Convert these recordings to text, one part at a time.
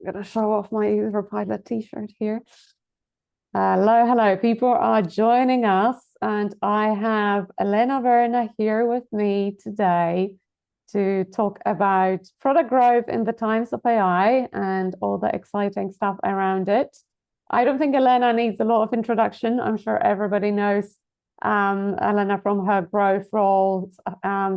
I'm gonna show off my user pilot t-shirt here. Hello. People are joining us, and I have Elena Verna here with me today to talk about product growth in the times of AI and all the exciting stuff around it. I don't think Elena needs a lot of introduction. I'm sure everybody knows Elena from her growth roles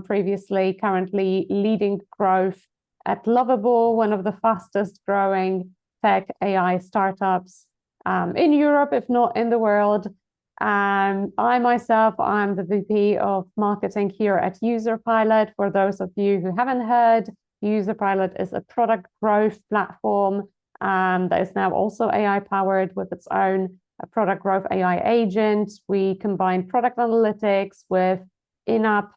previously, currently leading growth at Lovable, one of the fastest growing tech AI startups in Europe, if not in the world. I myself, I'm the VP of marketing here at UserPilot. For those of you who haven't heard, UserPilot is a product growth platform that is now also AI powered with its own product growth AI agent. We combine product analytics with in-app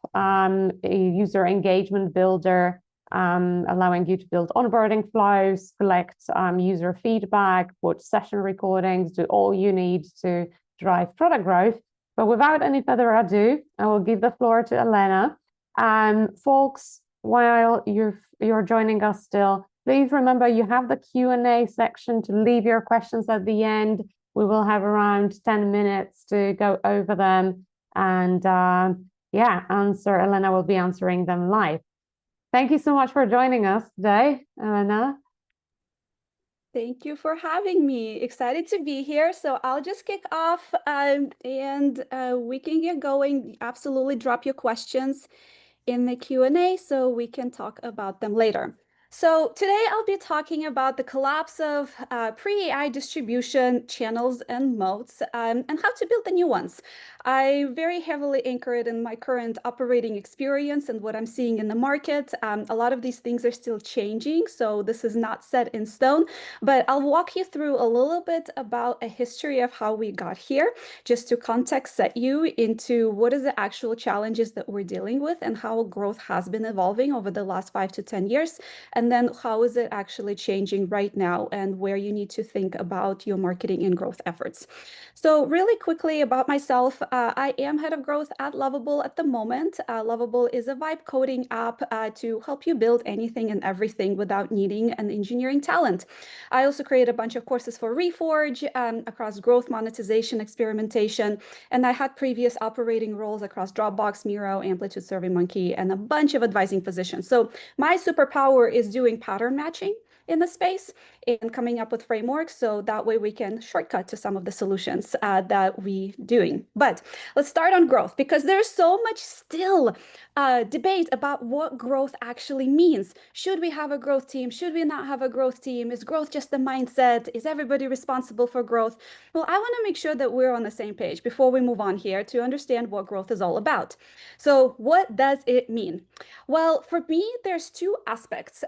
user engagement builder, allowing you to build onboarding flows, collect user feedback, put session recordings, do all you need to drive product growth. But without any further ado, I will give the floor to Elena. Folks, while you're joining us still, please remember you have the Q&A section to leave your questions at the end. We will have around 10 minutes to go over them, and Elena will be answering them live. Thank you so much for joining us today, Elena. Thank you for having me. Excited to be here. So I'll just kick off and we can get going. Absolutely drop your questions in the Q&A so we can talk about them later. So today I'll be talking about the collapse of pre-AI distribution channels and moats and how to build the new ones. I very heavily anchored in my current operating experience and what I'm seeing in the market. A lot of these things are still changing, so this is not set in stone, but I'll walk you through a little bit about a history of how we got here, just to context set you into what is the actual challenges that we're dealing with and how growth has been evolving over the last 5 to 10 years. And then how is it actually changing right now and where you need to think about your marketing and growth efforts. So really quickly about myself, I am head of growth at Lovable at the moment. Lovable is a vibe coding app to help you build anything and everything without needing an engineering talent. I also create a bunch of courses for Reforge across growth, monetization, experimentation, and I had previous operating roles across Dropbox, Miro, Amplitude, SurveyMonkey, and a bunch of advising positions. So my superpower is doing pattern matching in the space and coming up with frameworks, so that way we can shortcut to some of the solutions that we doing. But let's start on growth, because there's so much still debate about what growth actually means. Should we have a growth team? Should we not have a growth team? Is growth just a mindset? Is everybody responsible for growth? Well, I want to make sure that we're on the same page before we move on here to understand what growth is all about. So what does it mean? Well, for me, there's two aspects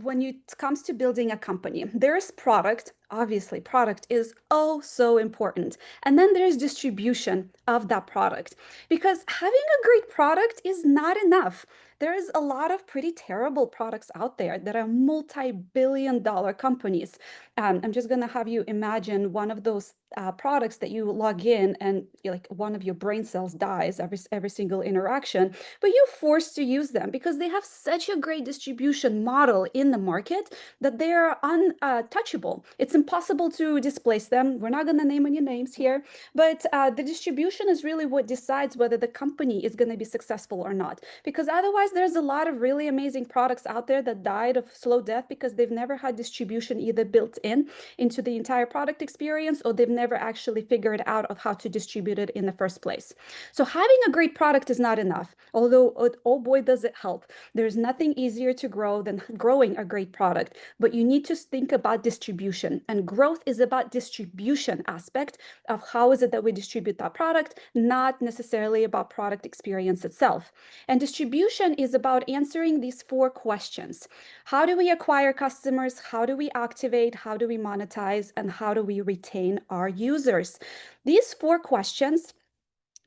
when it comes to building a company. There's product. Obviously, product is oh so important. And then there's distribution of that product, because having a great product is not enough. There's a lot of pretty terrible products out there that are multi-billion-dollar companies. I'm just going to have you imagine one of those products that you log in and like one of your brain cells dies every single interaction, but you're forced to use them because they have such a great distribution model in the market that they are untouchable. It's impossible to displace them. We're not going to name any names here, but the distribution is really what decides whether the company is going to be successful or not, because otherwise there's a lot of really amazing products out there that died of slow death because they've never had distribution either built into the entire product experience, or they've never actually figured out of how to distribute it in the first place. So having a great product is not enough, although oh boy does it help. There's nothing easier to grow than growing a great product, but you need to think about distribution, and growth is about distribution aspect of how is it that we distribute that product, not necessarily about product experience itself. And distribution is about answering these 4 questions. How do we acquire customers? How do we activate? How do we monetize? And how do we retain our users? These 4 questions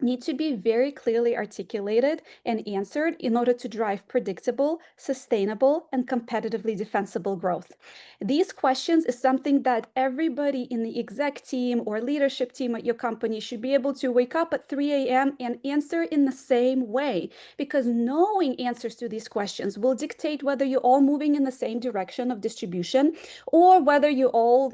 need to be very clearly articulated and answered in order to drive predictable, sustainable, and competitively defensible growth. These questions is something that everybody in the exec team or leadership team at your company should be able to wake up at 3 a.m. and answer in the same way, because knowing answers to these questions will dictate whether you're all moving in the same direction of distribution or whether you all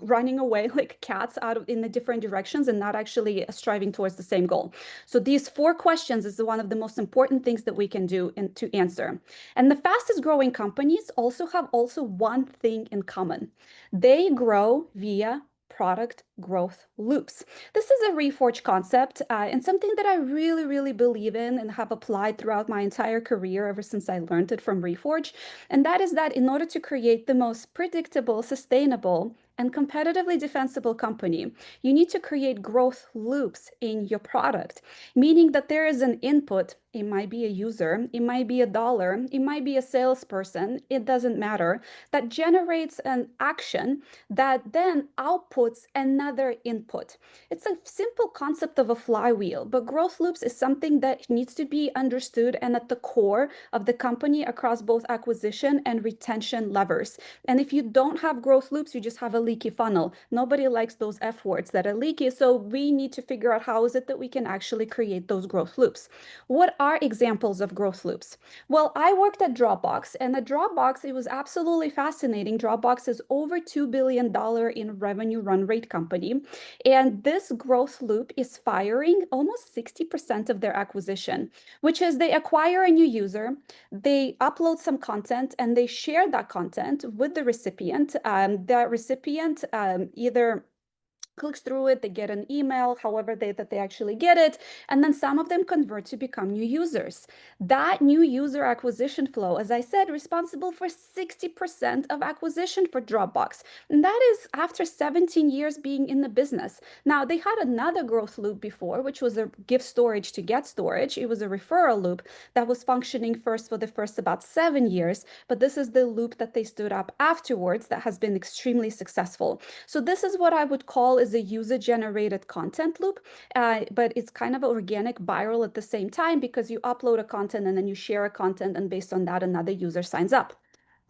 running away like cats in the different directions and not actually striving towards the same goal. So these 4 questions is one of the most important things that we can do to answer. And the fastest growing companies have one thing in common. They grow via product growth loops. This is a Reforge concept and something that I really, really believe in and have applied throughout my entire career ever since I learned it from Reforge. And that is that in order to create the most predictable, sustainable, and competitively defensible company, you need to create growth loops in your product, meaning that there is an input. It might be a user, it might be $1, it might be a salesperson, it doesn't matter, that generates an action that then outputs another input. It's a simple concept of a flywheel, but growth loops is something that needs to be understood and at the core of the company across both acquisition and retention levers. And if you don't have growth loops, you just have a leaky funnel. Nobody likes those F words that are leaky. So we need to figure out how is it that we can actually create those growth loops. What are examples of growth loops? Well, I worked at Dropbox, and at Dropbox, it was absolutely fascinating. Dropbox is over $2 billion in revenue run rate company. And this growth loop is firing almost 60% of their acquisition, which is they acquire a new user, they upload some content, and they share that content with the recipient. The recipient either clicks through it, they get an email, however that they actually get it, and then some of them convert to become new users. That new user acquisition flow, as I said, responsible for 60% of acquisition for Dropbox. And that is after 17 years being in the business. Now, they had another growth loop before, which was a give storage to get storage. It was a referral loop that was functioning first for the first about 7 years, but this is the loop that they stood up afterwards that has been extremely successful. So this is what I would call is a user-generated content loop, but it's kind of organic, viral at the same time because you upload a content and then you share a content, and based on that, another user signs up.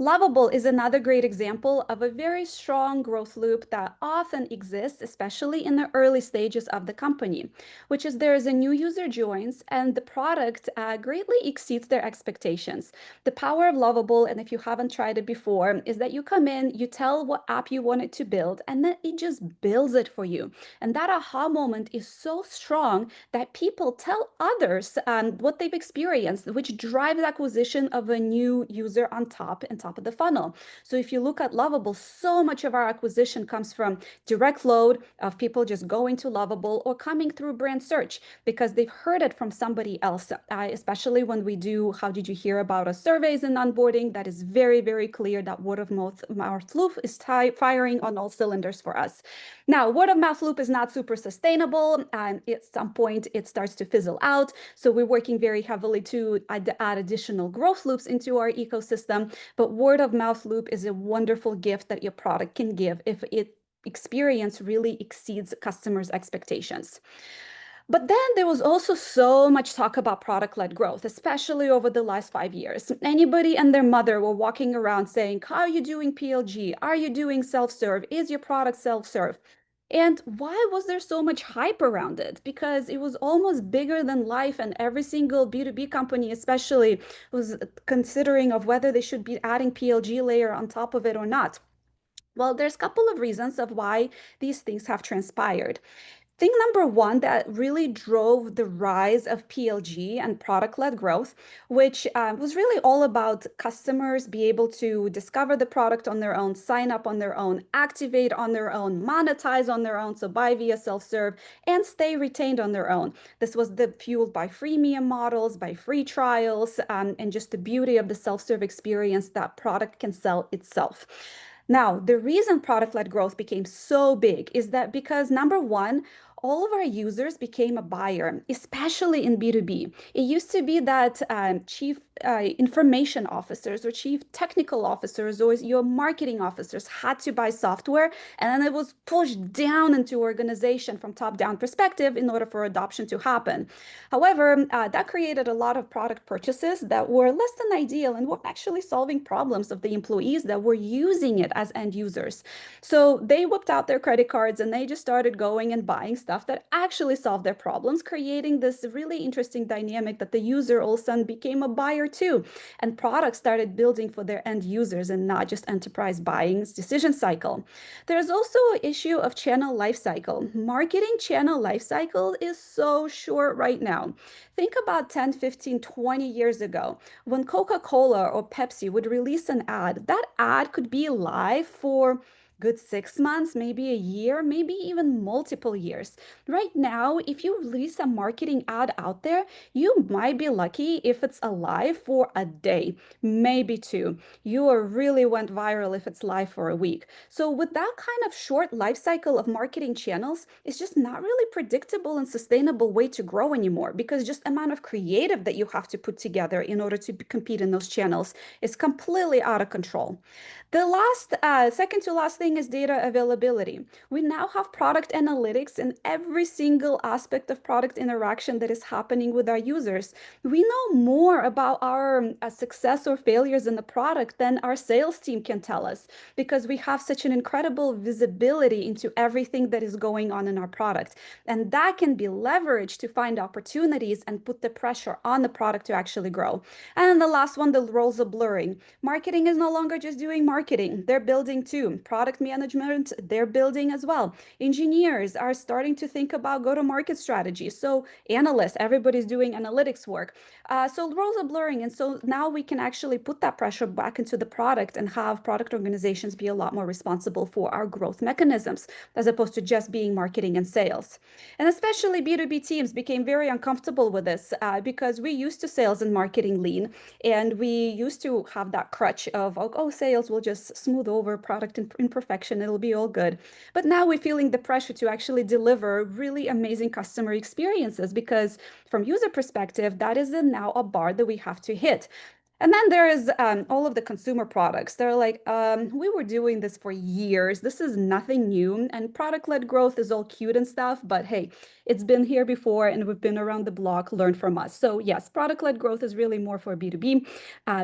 Lovable is another great example of a very strong growth loop that often exists, especially in the early stages of the company, which is there is a new user joins and the product greatly exceeds their expectations. The power of Lovable, and if you haven't tried it before, is that you come in, you tell what app you want it to build, and then it just builds it for you. And that aha moment is so strong that people tell others what they've experienced, which drives acquisition of a new user on top of the funnel. So if you look at Lovable, so much of our acquisition comes from direct load of people just going to Lovable or coming through brand search because they've heard it from somebody else, especially when we do how did you hear about us surveys and onboarding. That is very, very clear that word of mouth loop is firing on all cylinders for us. Now, word of mouth loop is not super sustainable, and at some point it starts to fizzle out. So we're working very heavily to add additional growth loops into our ecosystem. But word of mouth loop is a wonderful gift that your product can give if it experience really exceeds customers' expectations. But then there was also so much talk about product-led growth, especially over the last 5 years. Anybody and their mother were walking around saying, how are you doing PLG? Are you doing self-serve? Is your product self-serve? And why was there so much hype around it? Because it was almost bigger than life, and every single B2B company especially was considering of whether they should be adding PLG layer on top of it or not. Well, there's a couple of reasons of why these things have transpired. Thing number one that really drove the rise of PLG and product-led growth, which was really all about customers be able to discover the product on their own, sign up on their own, activate on their own, monetize on their own, so buy via self-serve, and stay retained on their own. This was fueled by freemium models, by free trials, and just the beauty of the self-serve experience that product can sell itself. Now, the reason product-led growth became so big is that because number one, all of our users became a buyer, especially in B2B. It used to be that chief information officers or chief technical officers or your marketing officers had to buy software, and then it was pushed down into organization from top-down perspective in order for adoption to happen. However, that created a lot of product purchases that were less than ideal and were actually solving problems of the employees that were using it as end users. So they whipped out their credit cards and they just started going and buying stuff that actually solved their problems, creating this really interesting dynamic that the user all of a sudden became a buyer too. And products started building for their end users and not just enterprise buying decision cycle. There's also an issue of channel life cycle. Marketing channel life cycle is so short right now. Think about 10, 15, 20 years ago when Coca-Cola or Pepsi would release an ad. That ad could be live for good 6 months, maybe a year, maybe even multiple years. Right now, if you release a marketing ad out there, you might be lucky if it's alive for a day, maybe two. You really went viral if it's live for a week. So with that kind of short life cycle of marketing channels, it's just not really predictable and sustainable way to grow anymore, because just amount of creative that you have to put together in order to compete in those channels is completely out of control. The second to last thing is data availability. We now have product analytics in every single aspect of product interaction that is happening with our users. We know more about our success or failures in the product than our sales team can tell us, because we have such an incredible visibility into everything that is going on in our product. And that can be leveraged to find opportunities and put the pressure on the product to actually grow. And then the last one, the roles are blurring. Marketing is no longer just doing marketing. They're building too. Product management, they're building as well. Engineers are starting to think about go-to-market strategies. So analysts, everybody's doing analytics work. So roles are blurring. And so now we can actually put that pressure back into the product and have product organizations be a lot more responsible for our growth mechanisms, as opposed to just being marketing and sales. And especially B2B teams became very uncomfortable with this because we used to sales and marketing lean, and we used to have that crutch of, oh, sales will just smooth over product imperfection, it'll be all good. But now we're feeling the pressure to actually deliver really amazing customer experiences, because from user perspective, that is now a bar that we have to hit. And then there is all of the consumer products. They're like, we were doing this for years. This is nothing new. And product-led growth is all cute and stuff, but hey, it's been here before and we've been around the block, learn from us. So yes, product-led growth is really more for B2B.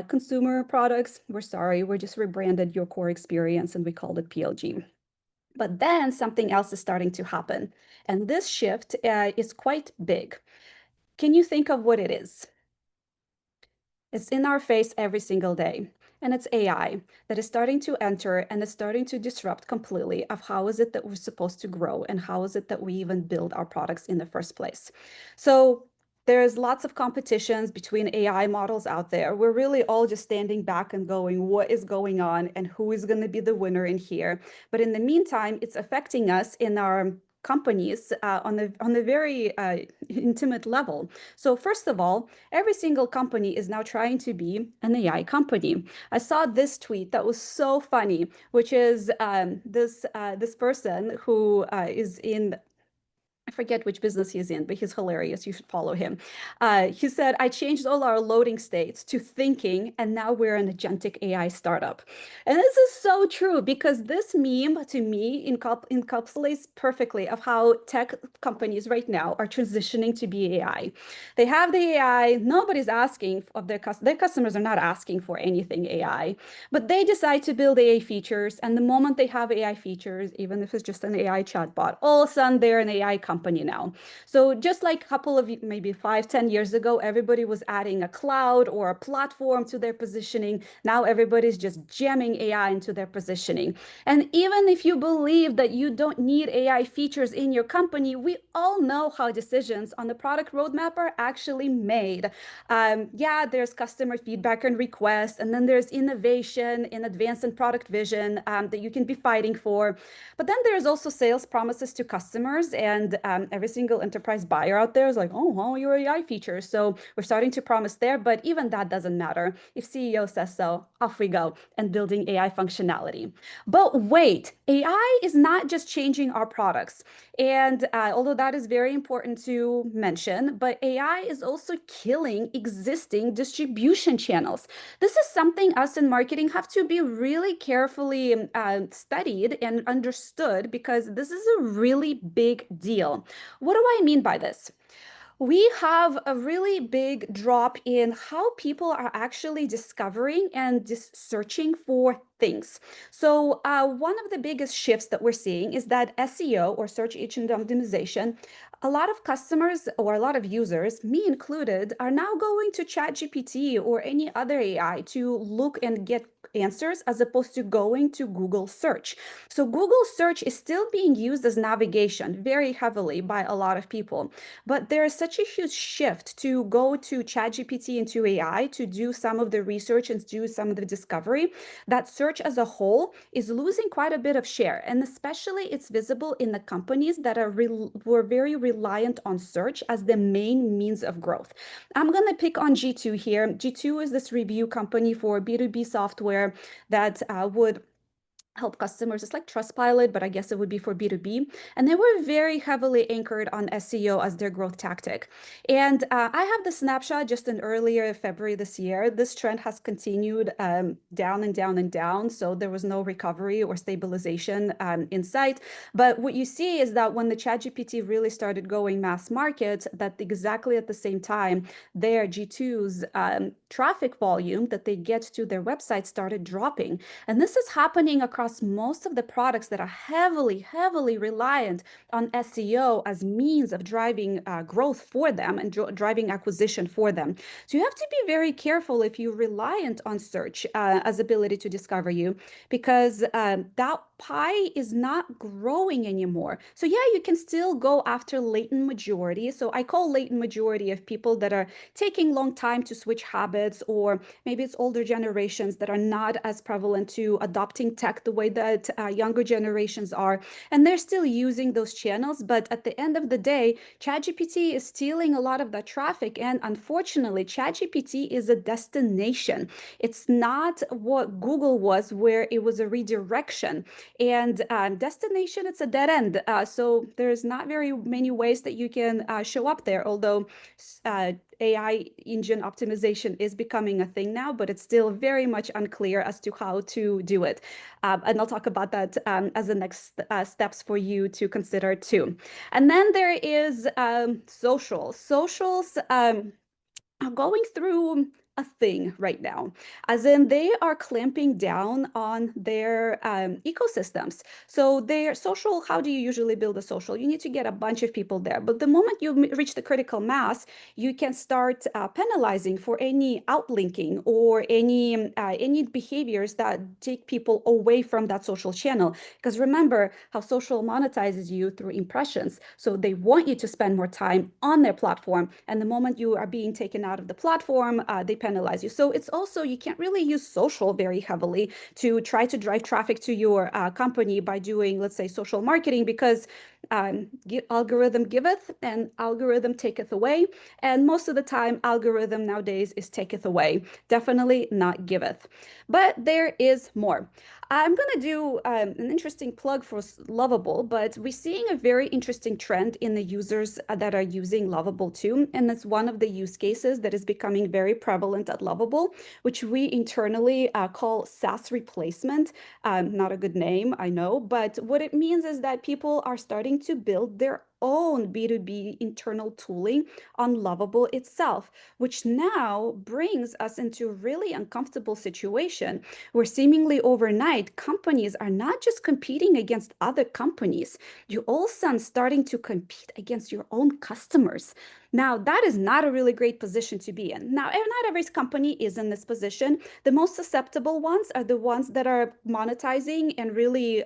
Consumer products, we're sorry, we're just rebranded your core experience and we called it PLG. But then something else is starting to happen. And this shift is quite big. Can you think of what it is? It's in our face every single day. And it's AI that is starting to enter and is starting to disrupt completely of how is it that we're supposed to grow and how is it that we even build our products in the first place. So there's lots of competitions between AI models out there. We're really all just standing back and going, what is going on and who is going to be the winner in here? But in the meantime, it's affecting us in our companies on a very intimate level. So first of all, every single company is now trying to be an AI company. I saw this tweet that was so funny, which is this person who is in, I forget which business he's in, but he's hilarious. You should follow him. He said, I changed all our loading states to thinking, and now we're an agentic AI startup. And this is so true, because this meme to me encapsulates perfectly of how tech companies right now are transitioning to be AI. They have the AI, nobody's asking of their customers are not asking for anything AI, but they decide to build AI features. And the moment they have AI features, even if it's just an AI chatbot, all of a sudden they're an AI company now. So just like a couple of maybe 5-10 years ago, everybody was adding a cloud or a platform to their positioning. Now everybody's just jamming AI into their positioning. And even if you believe that you don't need AI features in your company, we all know how decisions on the product roadmap are actually made. Yeah, there's customer feedback and requests, and then there's innovation in advance and product vision that you can be fighting for. But then there's also sales promises to customers and every single enterprise buyer out there is like, oh, well, your AI features. So we're starting to promise there, but even that doesn't matter. If CEO says so, off we go and building AI functionality. But wait, AI is not just changing our products. And although that is very important to mention, but AI is also killing existing distribution channels. This is something us in marketing have to be really carefully studied and understood because this is a really big deal. What do I mean by this? We have a really big drop in how people are actually discovering and just searching for things. So one of the biggest shifts that we're seeing is that SEO, or search engine optimization, a lot of customers or a lot of users, me included, are now going to ChatGPT or any other AI to look and get answers as opposed to going to Google search. So Google search is still being used as navigation very heavily by a lot of people. But there is such a huge shift to go to ChatGPT and to AI to do some of the research and do some of the discovery that search as a whole is losing quite a bit of share. And especially it's visible in the companies that were very reliant on search as the main means of growth. I'm going to pick on G2 here. G2 is this review company for B2B software that would help customers. It's like Trustpilot, but I guess it would be for B2B. And they were very heavily anchored on SEO as their growth tactic. And I have the snapshot just in earlier February this year. This trend has continued down and down and down. So there was no recovery or stabilization in sight. But what you see is that when the ChatGPT really started going mass market, that exactly at the same time, their G2's traffic volume that they get to their website started dropping. And this is happening across most of the products that are heavily reliant on SEO as means of driving growth for them and driving acquisition for them. So you have to be very careful if you're reliant on search as ability to discover you, because that pie is not growing anymore. So yeah, you can still go after latent majority. So I call latent majority of people that are taking long time to switch habits, or maybe it's older generations that are not as prevalent to adopting tech the way that younger generations are, and they're still using those channels. But at the end of the day, ChatGPT is stealing a lot of that traffic, and unfortunately, ChatGPT is a destination. It's not what Google was, where it was a redirection. And destination, it's a dead end. So there's not very many ways that you can show up there, although AI engine optimization is becoming a thing now, but it's still very much unclear as to how to do it. And I'll talk about that as the next steps for you to consider too. And then there is social. Socials are going through a thing right now, as in they are clamping down on their ecosystems. So their social, how do you usually build a social? You need to get a bunch of people there. But the moment you reach the critical mass, you can start penalizing for any outlinking or any behaviors that take people away from that social channel. Because remember how social monetizes you through impressions. So they want you to spend more time on their platform. And the moment you are being taken out of the platform, they penalize you. So it's also, you can't really use social very heavily to try to drive traffic to your company by doing, let's say, social marketing, because algorithm giveth and algorithm taketh away. And most of the time, algorithm nowadays is taketh away, definitely not giveth. But there is more. I'm going to do an interesting plug for Lovable, but we're seeing a very interesting trend in the users that are using Lovable too. And that's one of the use cases that is becoming very prevalent at Lovable, which we internally call SaaS replacement. Not a good name, I know, but what it means is that people are starting to build their own B2B internal tooling on Lovable itself, which now brings us into a really uncomfortable situation where seemingly overnight companies are not just competing against other companies, you all of a sudden starting to compete against your own customers. Now, that is not a really great position to be in. Now, not every company is in this position. The most susceptible ones are the ones that are monetizing and really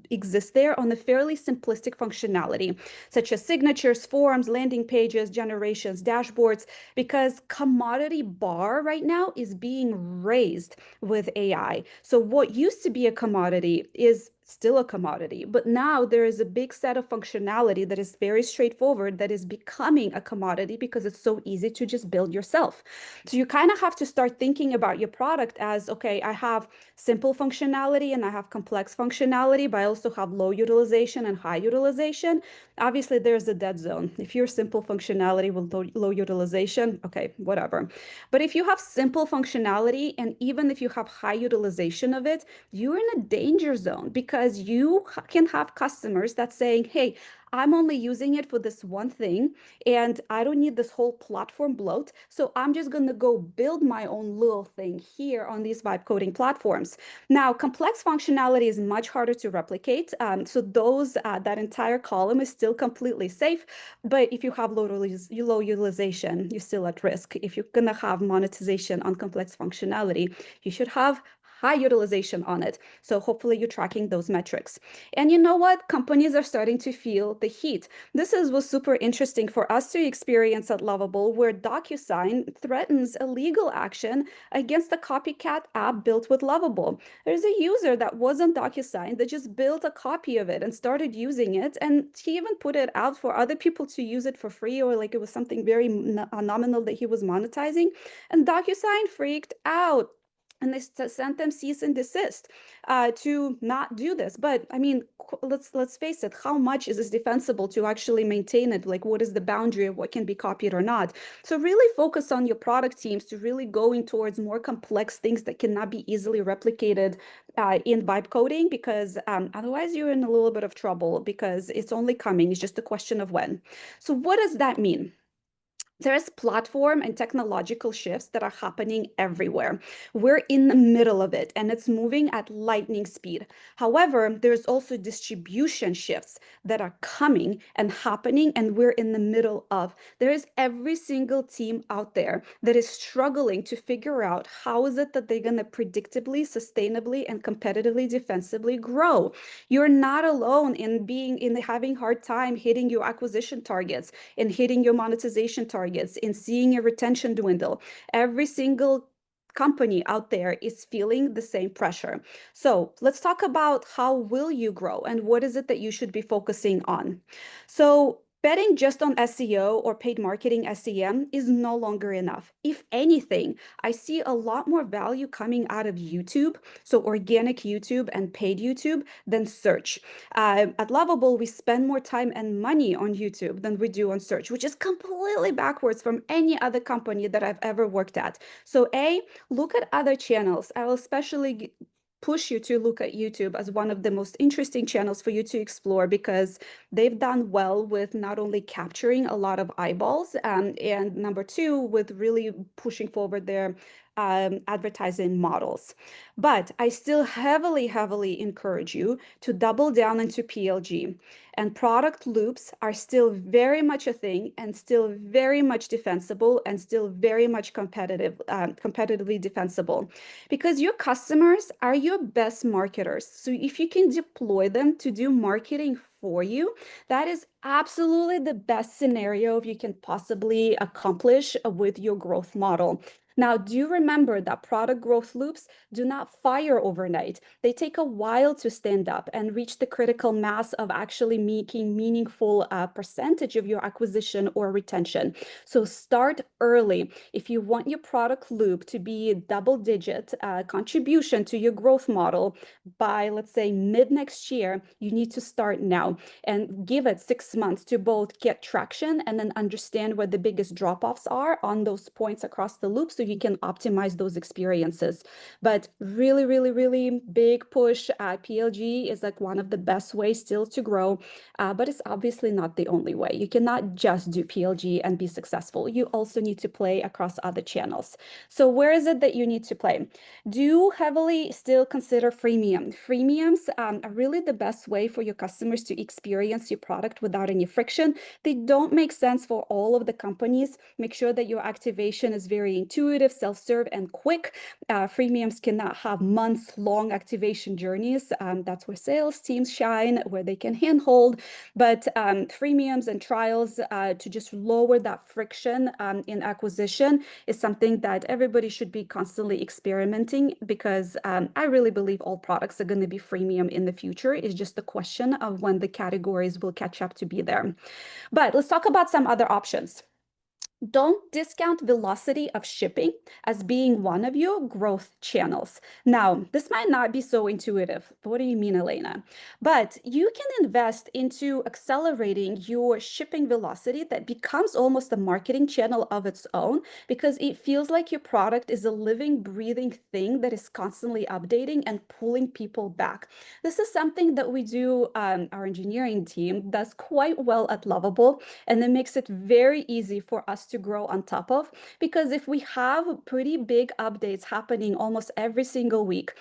exist there on a fairly simplistic functionality, such as signatures, forms, landing pages, generations, dashboards, because commodity bar right now is being raised with AI. So what used to be a commodity is still a commodity. But now there is a big set of functionality that is very straightforward that is becoming a commodity because it's so easy to just build yourself. So you kind of have to start thinking about your product as, okay, I have simple functionality and I have complex functionality, but I also have low utilization and high utilization. Obviously, there's a dead zone. If you're simple functionality with low utilization, okay, whatever. But if you have simple functionality and even if you have high utilization of it, you're in a danger zone because you can have customers that saying, hey, I'm only using it for this one thing and I don't need this whole platform bloat. So I'm just going to go build my own little thing here on these vibe coding platforms. Now, complex functionality is much harder to replicate. So that entire column is still completely safe. But if you have low utilization, you're still at risk. If you're going to have monetization on complex functionality, you should have high utilization on it. So hopefully you're tracking those metrics. And you know what? Companies are starting to feel the heat. This was super interesting for us to experience at Lovable, where DocuSign threatens a legal action against a copycat app built with Lovable. There's a user that wasn't DocuSign that just built a copy of it and started using it. And he even put it out for other people to use it for free, or like it was something very nominal that he was monetizing. And DocuSign freaked out and they sent them cease and desist to not do this. But I mean, let's face it, how much is this defensible to actually maintain it? Like, what is the boundary of what can be copied or not? So really focus on your product teams to really going towards more complex things that cannot be easily replicated in vibe coding, because otherwise you're in a little bit of trouble because it's only coming. It's just a question of when. So what does that mean? There's platform and technological shifts that are happening everywhere. We're in the middle of it and it's moving at lightning speed. However, there's also distribution shifts that are coming and happening and we're in the middle of. There is every single team out there that is struggling to figure out how is it that they're going to predictably, sustainably, and competitively, defensively grow. You're not alone in having hard time hitting your acquisition targets, in hitting your monetization targets, in seeing your retention dwindle. Every single company out there is feeling the same pressure. So let's talk about how will you grow and what is it that you should be focusing on. So betting just on SEO or paid marketing SEM is no longer enough. If anything, I see a lot more value coming out of YouTube, so organic YouTube and paid YouTube, than search. At Lovable, we spend more time and money on YouTube than we do on search, which is completely backwards from any other company that I've ever worked at. So look at other channels. I will especially push you to look at YouTube as one of the most interesting channels for you to explore because they've done well with not only capturing a lot of eyeballs and number two, with really pushing forward their advertising models. But I still heavily encourage you to double down into PLG. And product loops are still very much a thing and still very much defensible and still very much competitively defensible, because your customers are your best marketers. So if you can deploy them to do marketing for you, that is absolutely the best scenario you can possibly accomplish with your growth model. Now, do remember that product growth loops do not fire overnight. They take a while to stand up and reach the critical mass of actually making meaningful percentage of your acquisition or retention. So start early. If you want your product loop to be a double-digit contribution to your growth model by, let's say, mid next year, you need to start now and give it 6 months to both get traction and then understand where the biggest drop-offs are on those points across the loop so you can optimize those experiences. But really big push. PLG is like one of the best ways still to grow, but it's obviously not the only way. You cannot just do PLG and be successful. You also need to play across other channels. So where is it that you need to play? Do heavily still consider freemium. Freemiums are really the best way for your customers to experience your product without any friction. They don't make sense for all of the companies. Make sure that your activation is very intuitive intuitive, self-serve, and quick. Freemiums cannot have months-long activation journeys. That's where sales teams shine, where they can handhold. But freemiums and trials to just lower that friction in acquisition is something that everybody should be constantly experimenting, because I really believe all products are going to be freemium in the future. It's just a question of when the categories will catch up to be there. But let's talk about some other options. Don't discount velocity of shipping as being one of your growth channels. Now, this might not be so intuitive. What do you mean, Elena? But you can invest into accelerating your shipping velocity that becomes almost a marketing channel of its own, because it feels like your product is a living, breathing thing that is constantly updating and pulling people back. This is something that we do, our engineering team does quite well at Lovable, and it makes it very easy for us to grow on top of, because if we have pretty big updates happening almost every single week,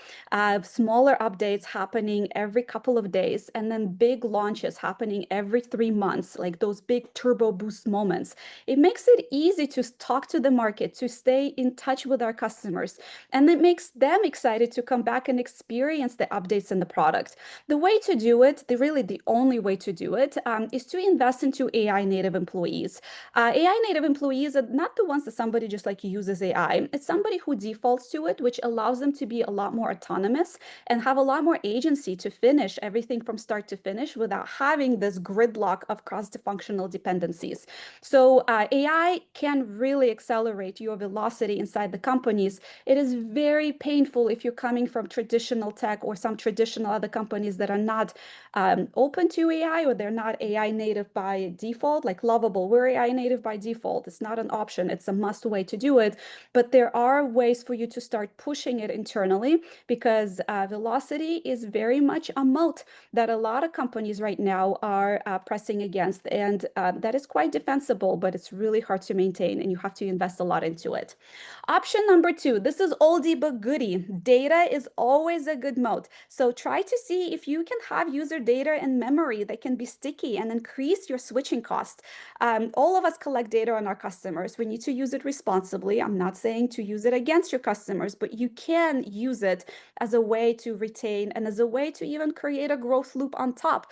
smaller updates happening every couple of days, and then big launches happening every 3 months, like those big turbo boost moments, it makes it easy to talk to the market, to stay in touch with our customers, and it makes them excited to come back and experience the updates in the product. The way to do it, really the only way to do it, is to invest into AI native employees. AI native employees are not the ones that somebody just like uses AI. It's somebody who defaults to it, which allows them to be a lot more autonomous and have a lot more agency to finish everything from start to finish without having this gridlock of cross-functional dependencies. So AI can really accelerate your velocity inside the companies. It is very painful if you're coming from traditional tech or some traditional other companies that are not open to AI, or they're not AI native by default. Like Lovable, we're AI native by default. It's not an option, it's a must way to do it. But there are ways for you to start pushing it internally, because velocity is very much a moat that a lot of companies right now are pressing against. And that is quite defensible, but it's really hard to maintain, and you have to invest a lot into it. Option number 2, this is oldie but goodie. Data is always a good moat. So try to see if you can have user data and memory that can be sticky and increase your switching cost. All of us collect data on our customers. We need to use it responsibly. I'm not saying to use it against your customers, but you can use it as a way to retain and as a way to even create a growth loop on top,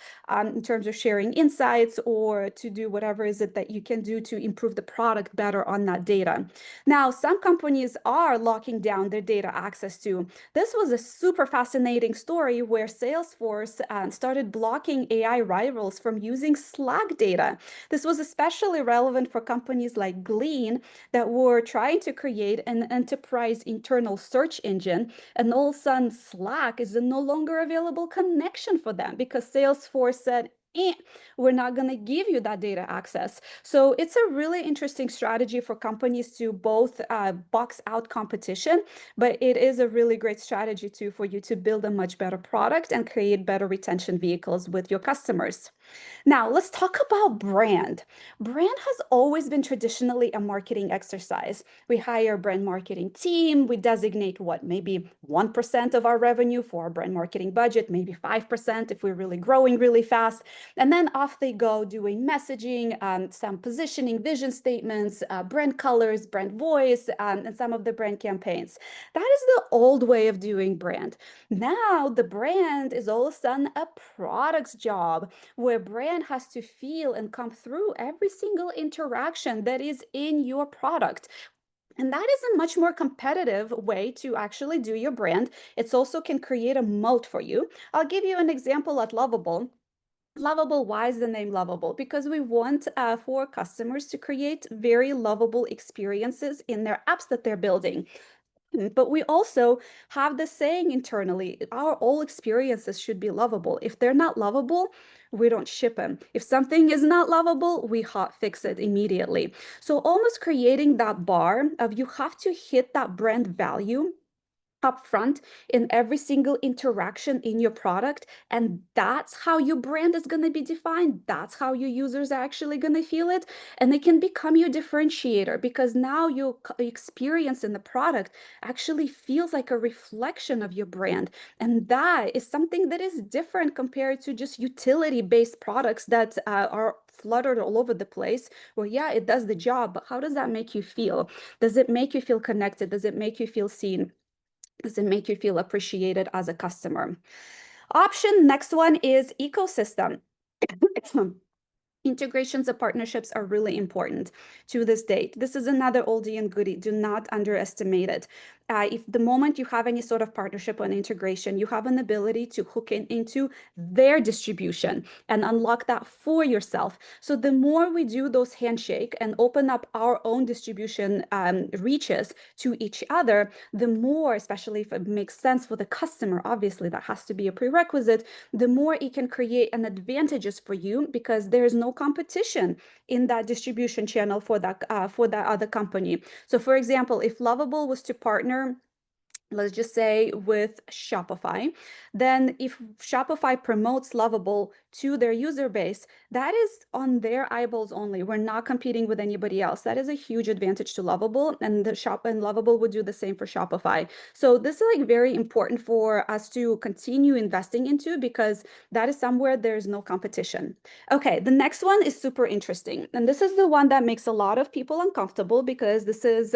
in terms of sharing insights or to do whatever is it that you can do to improve the product better on that data. Now, some companies are locking down their data access to. This was a super fascinating story where Salesforce started blocking AI rivals from using Slack data. This was especially relevant for companies like Glean that were trying to create an enterprise internal search engine, and all of a sudden Slack is a no longer available connection for them because Salesforce said, we're not going to give you that data access. So it's a really interesting strategy for companies to both box out competition, but it is a really great strategy too for you to build a much better product and create better retention vehicles with your customers. Now, let's talk about brand. Brand has always been traditionally a marketing exercise. We hire a brand marketing team. We designate maybe 1% of our revenue for our brand marketing budget, maybe 5% if we're really growing really fast. And then off they go doing messaging, some positioning, vision statements, brand colors, brand voice, and some of the brand campaigns. That is the old way of doing brand. Now, the brand is all of a sudden a product's job, where brand has to feel and come through every single interaction that is in your product. And that is a much more competitive way to actually do your brand. It also can create a moat for you. I'll give you an example at Lovable. Lovable, why is the name Lovable? Because we want for customers to create very lovable experiences in their apps that they're building. But we also have this saying internally, our all experiences should be lovable. If they're not lovable, we don't ship them. If something is not lovable, we hot fix it immediately. So almost creating that bar of you have to hit that brand value upfront in every single interaction in your product, and that's how your brand is going to be defined. That's how your users are actually going to feel it, and it can become your differentiator, because now your experience in the product actually feels like a reflection of your brand, and that is something that is different compared to just utility based products that are fluttered all over the place. Well, yeah, it does the job, but how does that make you feel? Does it make you feel connected? Does it make you feel seen? Does it make you feel appreciated as a customer? Next one is ecosystem. Integrations and partnerships are really important to this date. This is another oldie and goodie. Do not underestimate it. If the moment you have any sort of partnership or integration, you have an ability to hook into their distribution and unlock that for yourself. So the more we do those handshake and open up our own distribution reaches to each other, the more, especially if it makes sense for the customer, obviously that has to be a prerequisite, the more it can create an advantages for you, because there is no competition in that distribution channel for that other company. So for example, if Lovable was to partner, let's just say with Shopify, then if Shopify promotes Lovable to their user base, that is on their eyeballs only. We're not competing with anybody else. That is a huge advantage to Lovable, and the shop and Lovable would do the same for Shopify. So this is like very important for us to continue investing into, because that is somewhere there's no competition. Okay, the next one is super interesting, and this is the one that makes a lot of people uncomfortable, because this is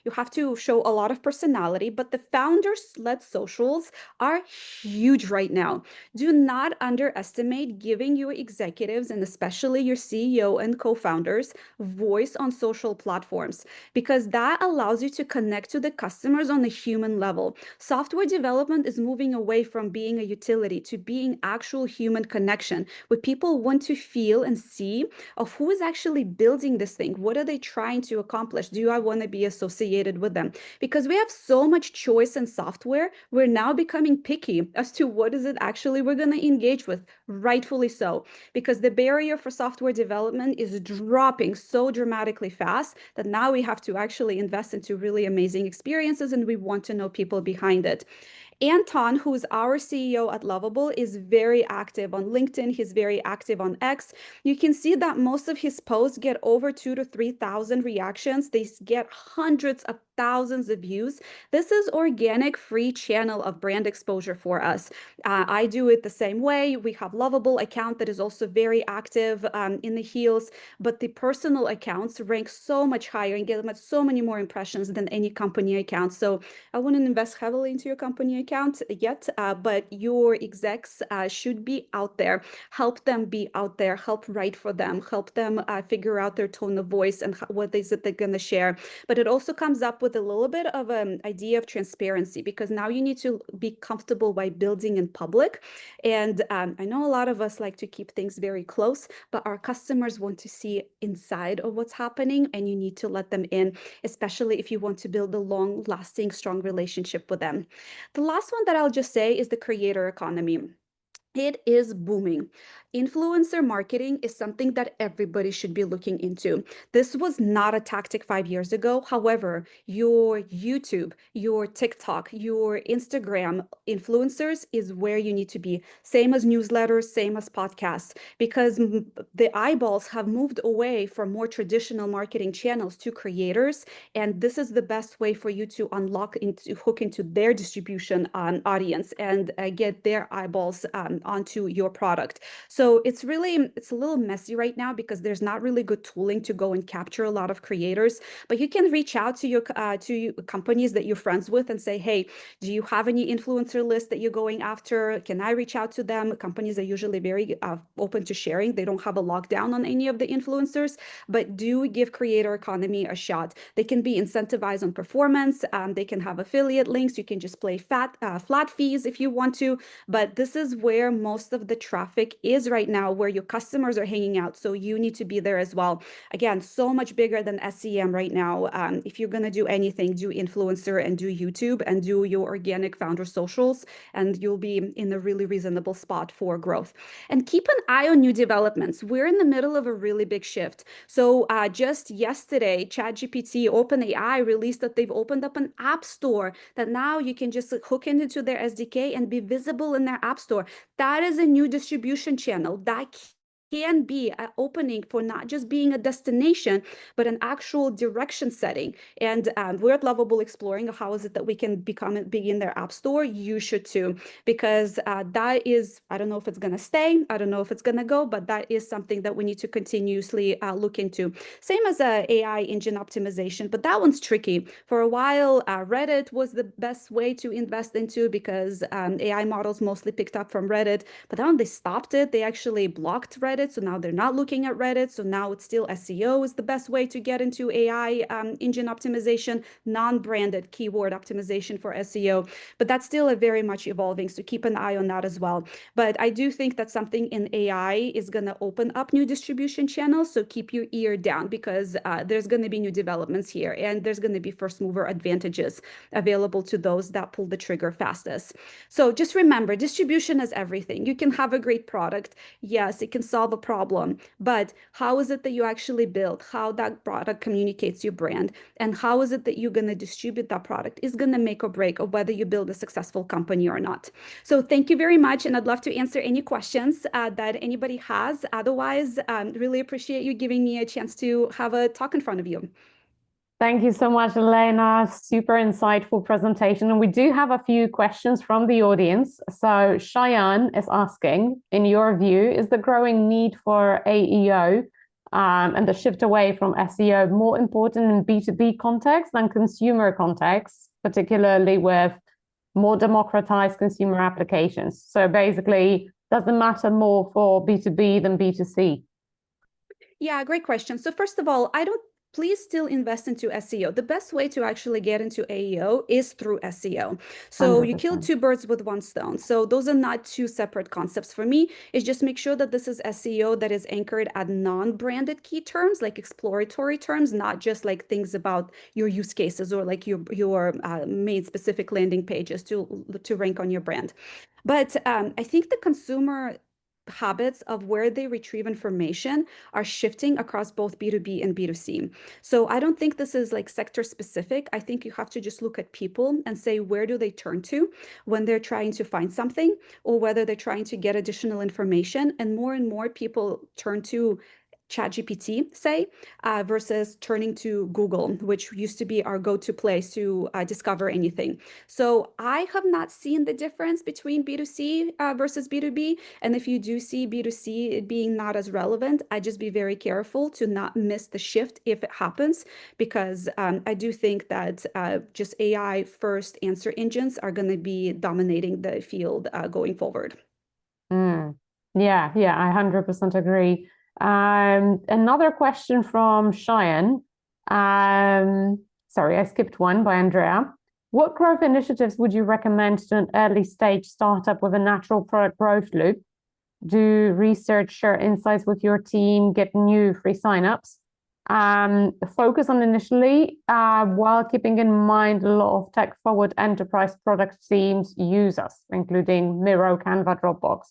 you have to show a lot of personality, but the founders-led socials are huge right now. Do not underestimate giving your executives, and especially your CEO and co-founders, voice on social platforms, because that allows you to connect to the customers on a human level. Software development is moving away from being a utility to being actual human connection, where people want to feel and see of who is actually building this thing. What are they trying to accomplish? Do I want to be associated with them? Because we have so much choice in software, we're now becoming picky as to what is it actually we're going to engage with, rightfully so, because the barrier for software development is dropping so dramatically fast that now we have to actually invest into really amazing experiences, and we want to know people behind it. Anton, who's our CEO at Lovable, is very active on LinkedIn. He's very active on X. You can see that most of his posts get over 2,000 to 3,000 reactions. They get hundreds of thousands of views. This is organic, free channel of brand exposure for us. I do it the same way. We have Lovable account that is also very active in the heels, but the personal accounts rank so much higher and get so many more impressions than any company account. So I wouldn't invest heavily into your company account yet, but your execs should be out there. Help them be out there, help write for them, help them figure out their tone of voice and what is it they're going to share. But it also comes up with a little bit of an idea of transparency, because now you need to be comfortable by building in public. And I know a lot of us like to keep things very close, but our customers want to see inside of what's happening, and you need to let them in, especially if you want to build a long-lasting, strong relationship with them. The last one that I'll just say is the creator economy. It is booming. Influencer marketing is something that everybody should be looking into. This was not a tactic 5 years ago. However, your YouTube, your TikTok, your Instagram influencers is where you need to be. Same as newsletters, same as podcasts, because the eyeballs have moved away from more traditional marketing channels to creators. And this is the best way for you to hook into their distribution audience and get their eyeballs onto your product. So it's a little messy right now, because there's not really good tooling to go and capture a lot of creators, but you can reach out to your companies that you're friends with and say, hey, do you have any influencer list that you're going after? Can I reach out to them? Companies are usually very open to sharing. They don't have a lockdown on any of the influencers, but do give creator economy a shot. They can be incentivized on performance. They can have affiliate links. You can just play flat fees if you want to, but this is where most of the traffic is right now, where your customers are hanging out. So you need to be there as well. Again, so much bigger than SEM right now. If you're going to do anything, do influencer and do YouTube and do your organic founder socials, and you'll be in a really reasonable spot for growth. And keep an eye on new developments. We're in the middle of a really big shift. So just yesterday, ChatGPT, OpenAI released that they've opened up an app store that now you can just hook into their SDK and be visible in their app store. That is a new distribution channel that can be an opening for not just being a destination, but an actual direction setting. And we're at Lovable exploring how is it that we can be in their app store. You should too, because that is, I don't know if it's going to stay, I don't know if it's going to go, but that is something that we need to continuously look into. Same as AI engine optimization, but that one's tricky. For a while, Reddit was the best way to invest into because AI models mostly picked up from Reddit, but then they stopped it. They actually blocked Reddit. So now they're not looking at Reddit. So now it's still SEO is the best way to get into AI engine optimization, non-branded keyword optimization for SEO. But that's still a very much evolving. So keep an eye on that as well. But I do think that something in AI is going to open up new distribution channels. So keep your ear down because there's going to be new developments here and there's going to be first mover advantages available to those that pull the trigger fastest. So just remember, distribution is everything. You can have a great product. Yes, it can solve a problem, but how is it that you actually build, how that product communicates your brand, and how is it that you're going to distribute that product is going to make or break of whether you build a successful company or not. So thank you very much, and I'd love to answer any questions that anybody has. Otherwise, really appreciate you giving me a chance to have a talk in front of you. Thank you so much, Elena. Super insightful presentation. And we do have a few questions from the audience. So Cheyenne is asking, in your view, is the growing need for AEO and the shift away from SEO more important in B2B context than consumer context, particularly with more democratized consumer applications? So basically, does it matter more for B2B than B2C? Yeah, great question. So first of all, please still invest into SEO. The best way to actually get into AEO is through SEO. So you kill 100%. two birds with one stone. So those are not two separate concepts for me. It's just make sure that this is SEO that is anchored at non-branded key terms, like exploratory terms, not just like things about your use cases or like your main specific landing pages to rank on your brand. But I think the consumer habits of where they retrieve information are shifting across both B2B and B2C. So I don't think this is like sector specific. I think you have to just look at people and say, where do they turn to when they're trying to find something or whether they're trying to get additional information. And more people turn to ChatGPT, say, versus turning to Google, which used to be our go-to place to discover anything. So I have not seen the difference between B2C versus B2B. And if you do see B2C being not as relevant, I just be very careful to not miss the shift if it happens, because I do think that just AI first answer engines are going to be dominating the field going forward. Mm. Yeah, I 100% agree. Another question from Cheyenne. Sorry, I skipped one by Andrea. What growth initiatives would you recommend to an early stage startup with a natural product growth loop? Do research, share insights with your team, get new free signups. Focus on initially while keeping in mind a lot of tech-forward enterprise product teams use us, including Miro, Canva, Dropbox.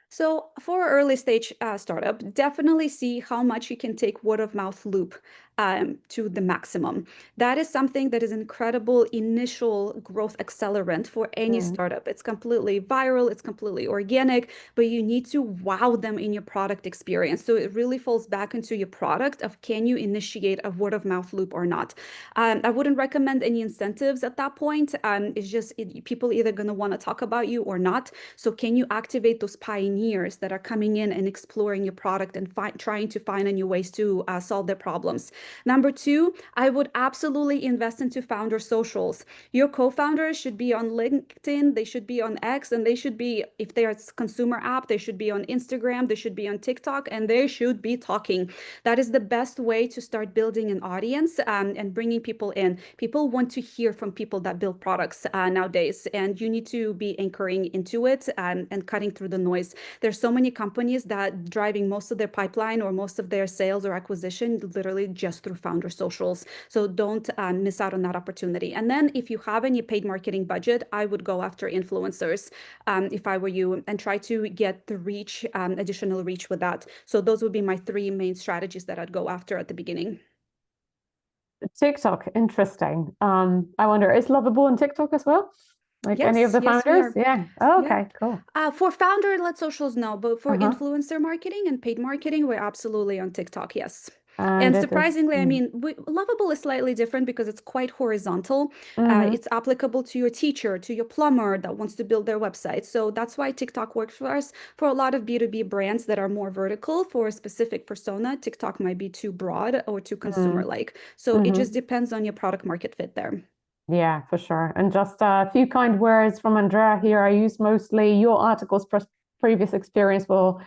So for early stage startup, definitely see how much you can take word of mouth loop to the maximum. That is something that is incredible initial growth accelerant for any startup. It's completely viral, it's completely organic, but you need to wow them in your product experience. So it really falls back into your product of can you initiate a word of mouth loop or not. I wouldn't recommend any incentives at that point. It's just people either going to want to talk about you or not. So can you activate those pioneers that are coming in and exploring your product and trying to find new ways to solve their problems? Number two, I would absolutely invest into founder socials. Your co-founders should be on LinkedIn, they should be on X, and they should be, if they're a consumer app, they should be on Instagram, they should be on TikTok, and they should be talking. That is the best way to start building an audience and bringing people in. People want to hear from people that build products nowadays, and you need to be anchoring into it and cutting through the noise. There's so many companies that driving most of their pipeline or most of their sales or acquisition literally just through founder socials. So don't miss out on that opportunity. And then if you have any paid marketing budget, I would go after influencers if I were you and try to get the reach, additional reach with that. So those would be my three main strategies that I'd go after at the beginning. TikTok, interesting. I wonder, is Lovable on TikTok as well? Like any of the Yes, we founders? are. Yeah. Oh, Yeah. okay, cool. For founder-led socials, no, but for Uh-huh. influencer marketing and paid marketing, we're absolutely on TikTok, yes. And And it is. surprisingly, I mean, Lovable is slightly different because it's quite horizontal. Mm-hmm. It's applicable to your teacher, to your plumber that wants to build their website. So that's why TikTok works for us. For a lot of B2B brands that are more vertical for a specific persona, TikTok might be too broad or too consumer-like. So it Mm-hmm. just depends on your product market fit there. Yeah, for sure. And just a few kind words from Andrea here. I use mostly your article's previous experience for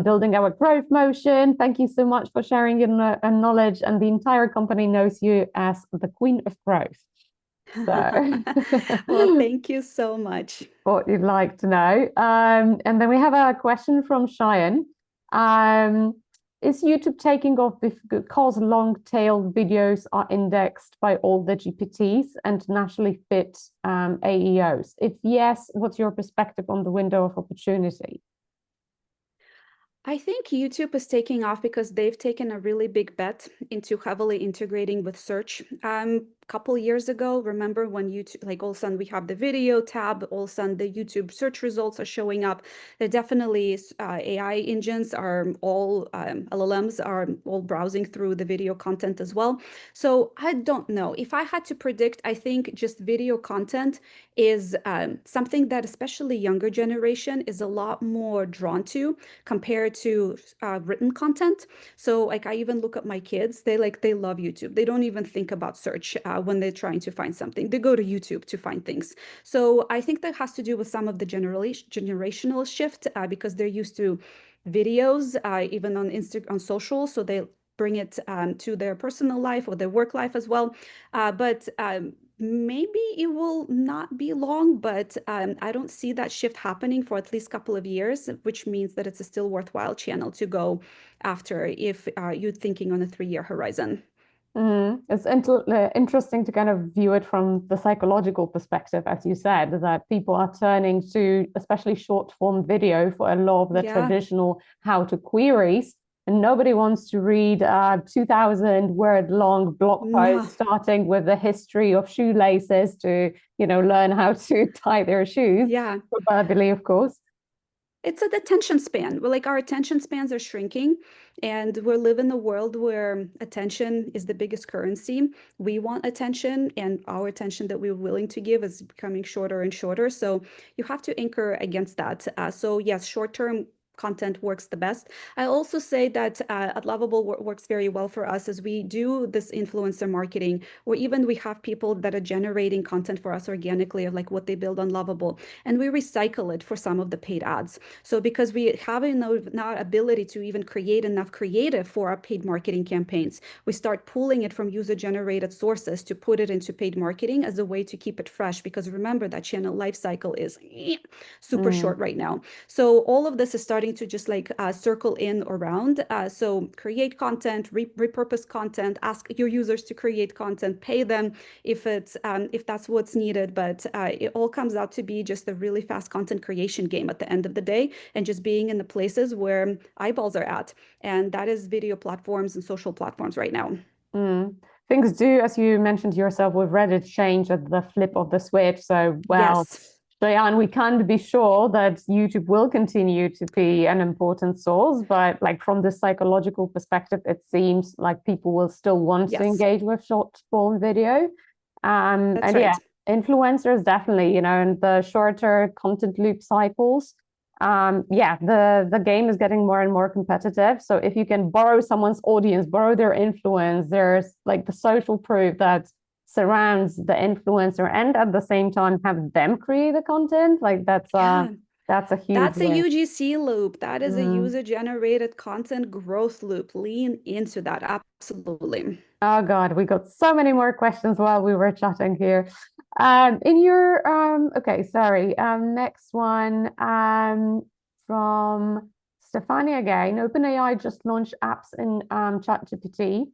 building our growth motion. Thank you so much for sharing your knowledge. And the entire company knows you as the Queen of Growth. So, Well, thank you so much. what you'd like to know. And then we have a question from Cheyenne. Um, is YouTube taking off because long-tail videos are indexed by all the GPTs and naturally fit AEOs? If yes, what's your perspective on the window of opportunity? I think YouTube is taking off because they've taken a really big bet into heavily integrating with search. Couple years ago, remember when YouTube, like all of a sudden we have the video tab, all of a sudden the YouTube search results are showing up. There definitely AI engines are all, LLMs are all browsing through the video content as well. So I don't know. If I had to predict, I think just video content is something that especially younger generation is a lot more drawn to compared to written content. So like I even look at my kids, they love YouTube. They don't even think about search when they're trying to find something. They go to YouTube to find things. So I think that has to do with some of the generational shift because they're used to videos, even on on social. So they bring it to their personal life or their work life as well. But maybe it will not be long, but I don't see that shift happening for at least a couple of years, which means that it's a still worthwhile channel to go after if you're thinking on a 3-year horizon. It's interesting to kind of view it from the psychological perspective, as you said, that people are turning to especially short form video for a lot of the Yeah. traditional how to queries. And nobody wants to read a 2,000 word long blog No. post starting with the history of shoelaces to, learn how to tie their shoes, Yeah. proverbially, of course. It's an attention span. Well, like our attention spans are shrinking, and we're living in a world where attention is the biggest currency. We want attention, and our attention that we're willing to give is becoming shorter and shorter. So you have to anchor against that. So yes, short-term content works the best. I also say that at Lovable works very well for us as we do this influencer marketing, or even we have people that are generating content for us organically of like what they build on Lovable, and we recycle it for some of the paid ads. So because we have not ability to even create enough creative for our paid marketing campaigns, we start pulling it from user-generated sources to put it into paid marketing as a way to keep it fresh. Because remember that channel life cycle is super short right now. So all of this is starting to just like circle in around. So create content, repurpose content, ask your users to create content, pay them if that's what's needed. But it all comes out to be just a really fast content creation game at the end of the day, and just being in the places where eyeballs are at. And that is video platforms and social platforms right now. Things do, as you mentioned yourself with Reddit, change at the flip of the switch. So, well, Yes. Diane, we can't be sure that YouTube will continue to be an important source, but like from the psychological perspective, it seems like people will still want to Yes, engage with short form video. that's And yeah, right. influencers definitely, and the shorter content loop cycles. Yeah, the game is getting more and more competitive. So if you can borrow someone's audience, borrow their influence, there's like the social proof that surrounds the influencer and at the same time have them create the content, like Yeah. that's a huge That's a win. UGC loop. That is a Mm. user-generated content growth loop. Lean into that. Absolutely. Oh God, we got so many more questions while we were chatting here. In your okay, sorry. Next one from Stefania again. OpenAI just launched apps in ChatGPT.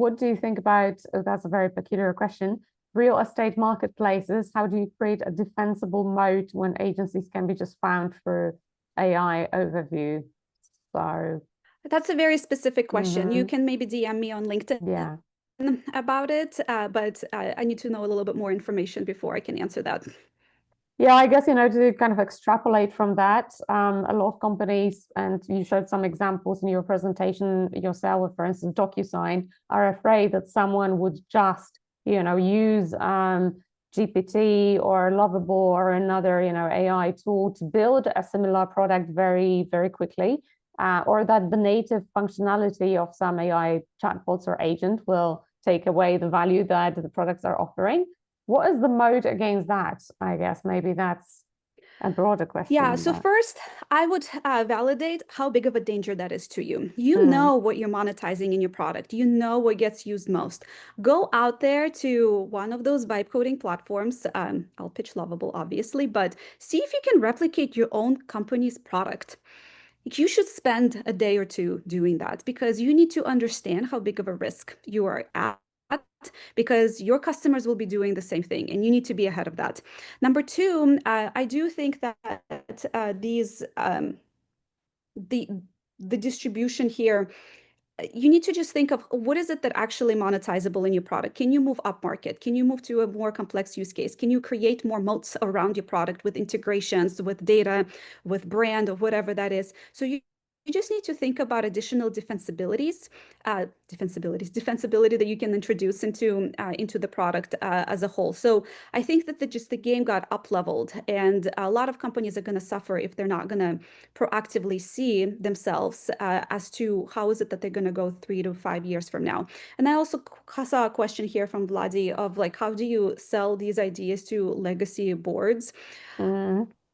What do you think about, oh, that's a very peculiar question. Real estate marketplaces, how do you create a defensible moat when agencies can be just found through AI overview? So, That's a very specific question. You mhm, can maybe DM me on LinkedIn yeah. about it, but I need to know a little bit more information before I can answer that. Yeah, I guess, to kind of extrapolate from that, a lot of companies, and you showed some examples in your presentation yourself, for instance, DocuSign, are afraid that someone would just, use GPT or Lovable or another, AI tool to build a similar product very, very quickly, or that the native functionality of some AI chatbots or agent will take away the value that the products are offering. What is the moat against that? I guess maybe that's a broader question. Yeah, so first, I would validate how big of a danger that is to you. You Mm. know what you're monetizing in your product. You know what gets used most. Go out there to one of those vibe coding platforms. I'll pitch Lovable, obviously, but see if you can replicate your own company's product. You should spend a day or two doing that because you need to understand how big of a risk you are at, because your customers will be doing the same thing and you need to be ahead of that. Number two, I do think that the distribution here, you need to just think of what is it that actually monetizable in your product. Can you move up market? Can you move to a more complex use case? Can you create more moats around your product with integrations, with data, with brand, or whatever that is? So you just need to think about additional defensibility that you can introduce into the product as a whole. So I think that the game got up leveled, and a lot of companies are going to suffer if they're not going to proactively see themselves as to how is it that they're going to go 3 to 5 years from now. And I also saw a question here from Vladi of like, how do you sell these ideas to legacy boards?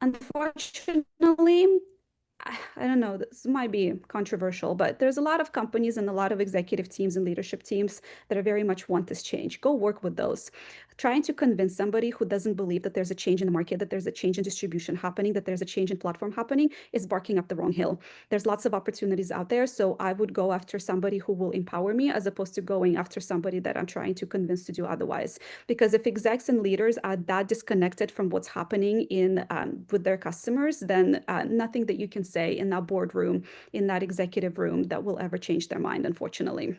Unfortunately, I don't know, this might be controversial, but there's a lot of companies and a lot of executive teams and leadership teams that are very much want this change. Go work with those. Trying to convince somebody who doesn't believe that there's a change in the market, that there's a change in distribution happening, that there's a change in platform happening is barking up the wrong hill. There's lots of opportunities out there. So I would go after somebody who will empower me as opposed to going after somebody that I'm trying to convince to do otherwise. Because if execs and leaders are that disconnected from what's happening with their customers, then nothing that you can say in that boardroom, in that executive room, that will ever change their mind, unfortunately.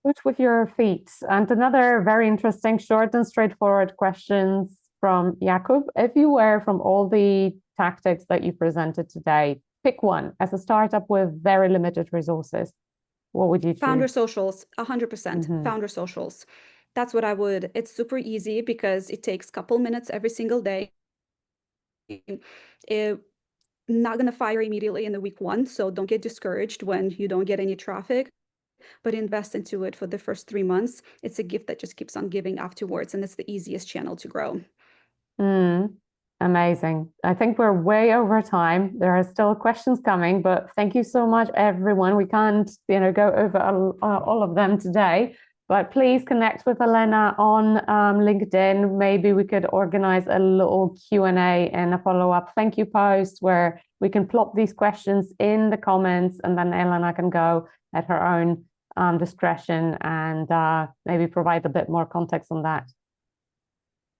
Vote with your feet. And another very interesting, short and straightforward questions from Jakub. If you were, from all the tactics that you presented today, pick one as a startup with very limited resources, what would you choose? Founder socials, 100%. Founder socials. That's what I would. It's super easy because it takes a couple minutes every single day. Not going to fire immediately in the week one, so don't get discouraged when you don't get any traffic, but invest into it for the first 3 months. It's a gift that just keeps on giving afterwards, and it's the easiest channel to grow. Amazing. I think we're way over time. There are still questions coming, but thank you so much, everyone. We can't, go over all of them today, but please connect with Elena on LinkedIn. Maybe we could organize a little Q&A and a follow-up thank you post where we can plop these questions in the comments, and then Elena can go at her own discretion and maybe provide a bit more context on that.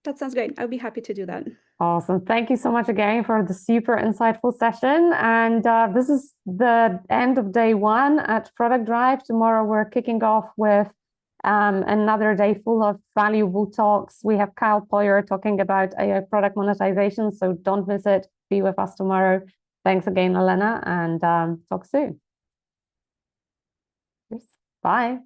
That sounds great. I'll be happy to do that. Awesome. Thank you so much again for the super insightful session. And this is the end of day one at Product Drive. Tomorrow we're kicking off with another day full of valuable talks. We have Kyle Poyer talking about AI product monetization, so don't miss it. Be with us tomorrow. Thanks again, Elena, and talk soon. Bye.